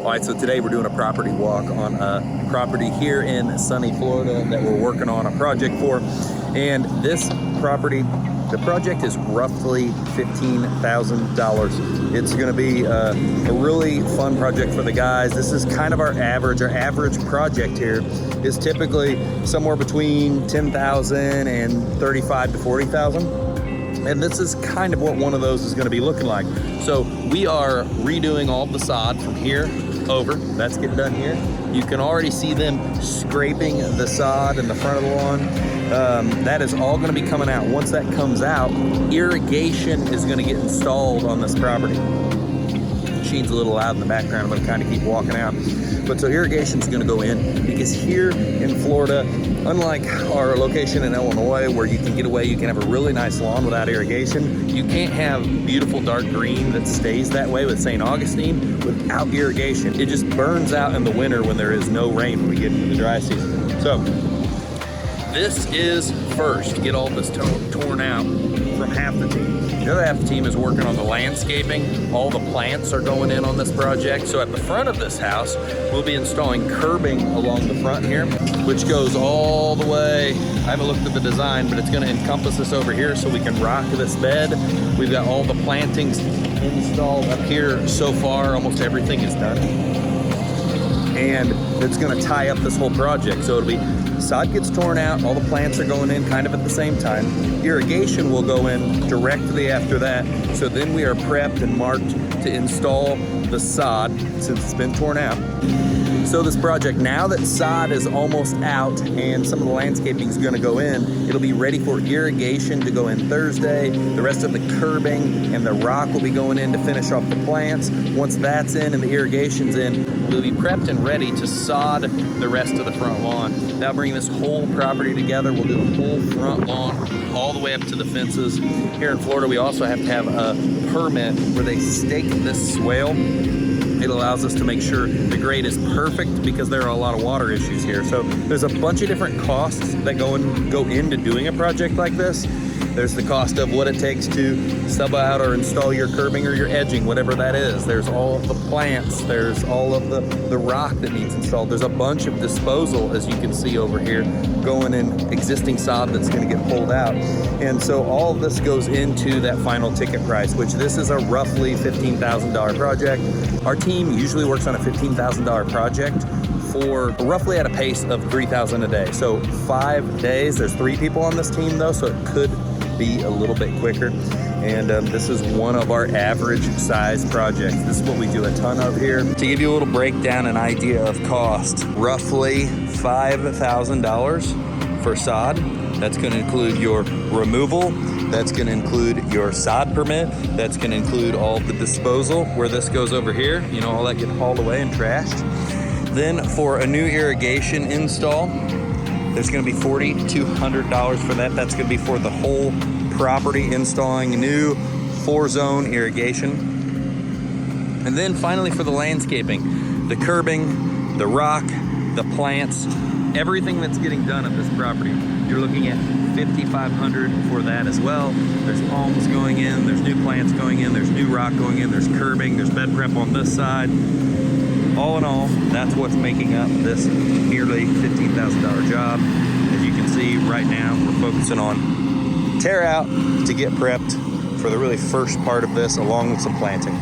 All right, so today we're doing a property walk on a property here in sunny Florida that we're working on a project for. And this property, the project is roughly $15,000. It's gonna be a really fun project for the guys. This is kind of our average project here is typically somewhere between 10,000 and 35 to 40,000. And this is kind of what one of those is gonna be looking like. So we are redoing all the sod from here over. That's getting done here. You can already see them scraping the sod in the front of the lawn. That is all gonna be coming out. Once that comes out, irrigation is gonna get installed on this property. Machine's a little loud in the background. I'm gonna kind of keep walking out. But so irrigation's gonna go in because here in Florida, unlike our location in Illinois where you can get away, you can have a really nice lawn without irrigation. You can't have beautiful dark green that stays that way with St. Augustine without irrigation. It just burns out in the winter when there is no rain when we get into the dry season. So this is first, get all this torn out from half the team. The other half of the team is working on the landscaping. All the plants are going in on this project. So at the front of this house, we'll be installing curbing along the front here, which goes all the way. I haven't looked at the design, but it's gonna encompass this over here so we can rock this bed. We've got all the plantings installed up here so far. Almost everything is done. And it's gonna tie up this whole project. So it'll be, sod gets torn out, all the plants are going in kind of at the same time. Irrigation will go in directly after that. So then we are prepped and marked to install the sod since it's been torn out. So this project, now that sod is almost out and some of the landscaping is gonna go in, it'll be ready for irrigation to go in Thursday. The rest of the curbing and the rock will be going in to finish off the plants. Once that's in and the irrigation's in, we'll be prepped and ready to sod the rest of the front lawn. That'll bring this whole property together. We'll do the whole front lawn all the way up to the fences. Here in Florida, we also have to have a permit where they stake this swale. It allows us to make sure the grade is perfect because there are a lot of water issues here. So there's a bunch of different costs that go into doing a project like this. There's the cost of what it takes to sub out or install your curbing or your edging, whatever that is. There's all of the plants. There's all of the rock that needs installed. There's a bunch of disposal, as you can see over here, going in existing sod that's gonna get pulled out. And so all of this goes into that final ticket price, which this is a roughly $15,000 project. Our team usually works on a $15,000 project for roughly at a pace of 3,000 a day. So 5 days, there's 3 people on this team though, so it could be a little bit quicker. And this is one of our average size projects. This is what we do a ton of here. To give you a little breakdown and idea of cost, roughly $5,000 for sod. That's gonna include your removal. That's gonna include your sod permit. That's gonna include all the disposal where this goes over here. You know, all that get hauled away and trashed. Then for a new irrigation install, there's gonna be $4,200 for that. That's gonna be for the whole property, installing new 4-zone irrigation. And then finally for the landscaping, the curbing, the rock, the plants, everything that's getting done at this property. You're looking at $5,500 for that as well. There's palms going in, there's new plants going in, there's new rock going in, there's curbing, there's bed prep on this side. All in all, that's what's making up this nearly $15,000 job. As you can see right now, we're focusing on tear out to get prepped for the really first part of this, along with some planting.